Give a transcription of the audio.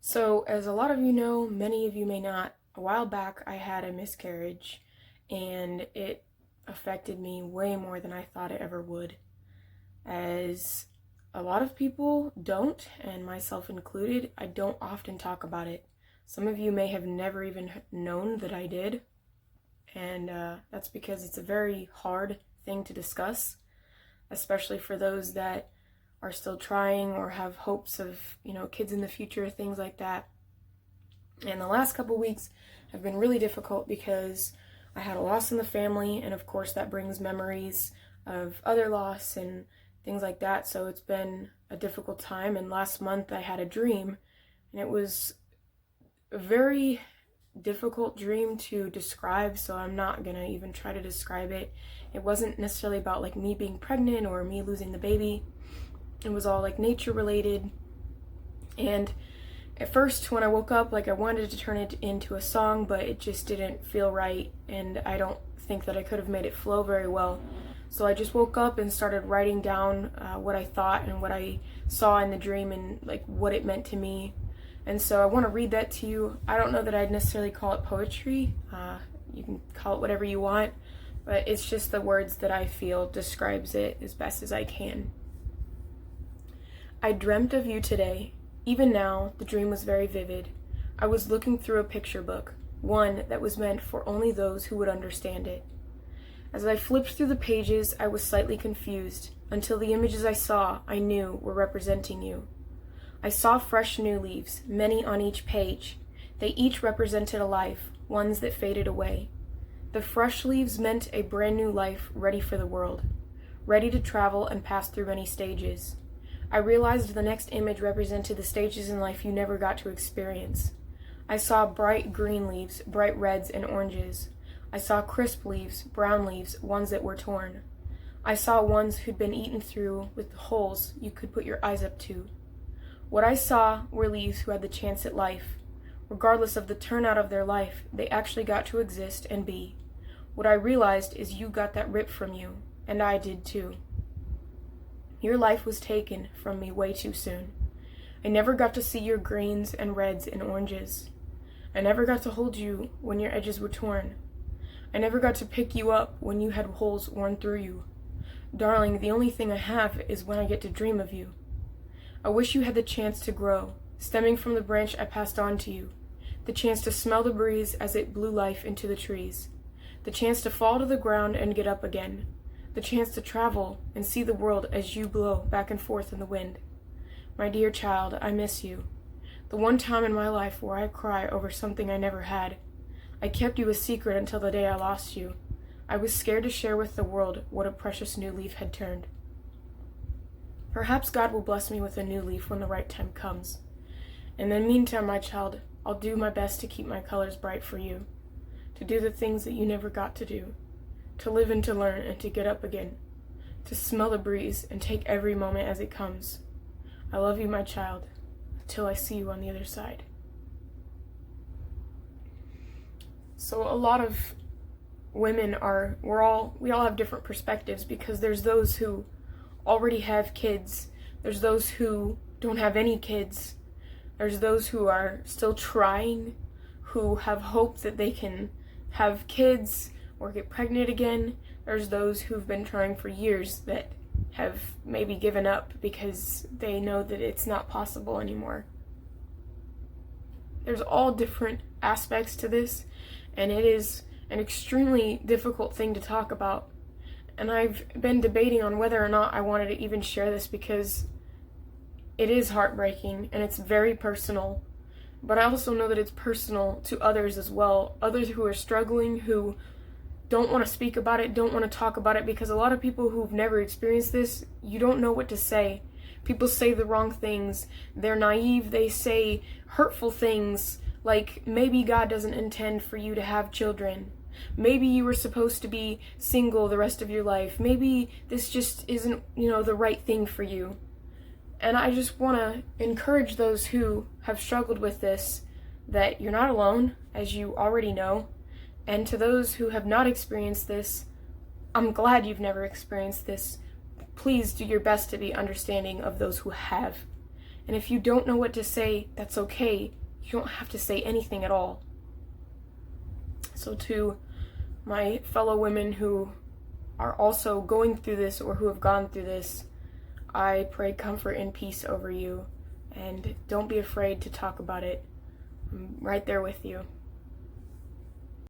So, as a lot of you know, many of you may not, a while back I had a miscarriage and it affected me way more than I thought it ever would. As a lot of people don't, and myself included, I don't often talk about it. Some of you may have never even known that I did, and that's because it's a very hard thing to discuss, especially for those that are still trying or have hopes of, kids in the future, things like that. And the last couple weeks have been really difficult because I had a loss in the family, and of course that brings memories of other loss and things like that. So it's been a difficult time. And last month I had a dream, and it was a very difficult dream to describe, so I'm not gonna even try to describe it. It wasn't necessarily about like me being pregnant or me losing the baby. It was all like nature related. And at first when I woke up, like I wanted to turn it into a song, but it just didn't feel right, and I don't think that I could have made it flow very well. So I just woke up and started writing down what I thought and what I saw in the dream and like what it meant to me. And so I want to read that to you. I don't know that I'd necessarily call it poetry. You can call it whatever you want, but it's just the words that I feel describes it as best as I can. I dreamt of you today. Even now, the dream was very vivid. I was looking through a picture book, one that was meant for only those who would understand it. As I flipped through the pages, I was slightly confused, until the images I saw, I knew, were representing you. I saw fresh new leaves, many on each page. They each represented a life, ones that faded away. The fresh leaves meant a brand new life ready for the world, ready to travel and pass through many stages. I realized the next image represented the stages in life you never got to experience. I saw bright green leaves, bright reds and oranges. I saw crisp leaves, brown leaves, ones that were torn. I saw ones who'd been eaten through with holes you could put your eyes up to. What I saw were leaves who had the chance at life. Regardless of the turnout of their life, they actually got to exist and be. What I realized is you got that ripped from you, and I did too. Your life was taken from me way too soon. I never got to see your greens and reds and oranges. I never got to hold you when your edges were torn. I never got to pick you up when you had holes worn through you. Darling, the only thing I have is when I get to dream of you. I wish you had the chance to grow, stemming from the branch I passed on to you. The chance to smell the breeze as it blew life into the trees. The chance to fall to the ground and get up again. The chance to travel and see the world as you blow back and forth in the wind. My dear child, I miss you. The one time in my life where I cry over something I never had. I kept you a secret until the day I lost you. I was scared to share with the world what a precious new leaf had turned. Perhaps God will bless me with a new leaf when the right time comes. In the meantime, my child, I'll do my best to keep my colors bright for you. To do the things that you never got to do. To live and to learn and to get up again, to smell the breeze and take every moment as it comes. I love you, my child, until I see you on the other side. So a lot of women we all have different perspectives, because there's those who already have kids, there's those who don't have any kids, there's those who are still trying, who have hope that they can have kids or get pregnant again. There's those who've been trying for years that have maybe given up because they know that it's not possible anymore. There's all different aspects to this, and it is an extremely difficult thing to talk about. And I've been debating on whether or not I wanted to even share this, because it is heartbreaking and it's very personal. But I also know that it's personal to others as well, others who are struggling, who don't want to speak about it, don't want to talk about it, because a lot of people who've never experienced this, you don't know what to say. People say the wrong things, they're naive, they say hurtful things, like maybe God doesn't intend for you to have children. Maybe you were supposed to be single the rest of your life. Maybe this just isn't, the right thing for you. And I just want to encourage those who have struggled with this, that you're not alone, as you already know. And to those who have not experienced this, I'm glad you've never experienced this. Please do your best to be understanding of those who have. And if you don't know what to say, that's okay. You don't have to say anything at all. So to my fellow women who are also going through this or who have gone through this, I pray comfort and peace over you, and don't be afraid to talk about it. I'm right there with you.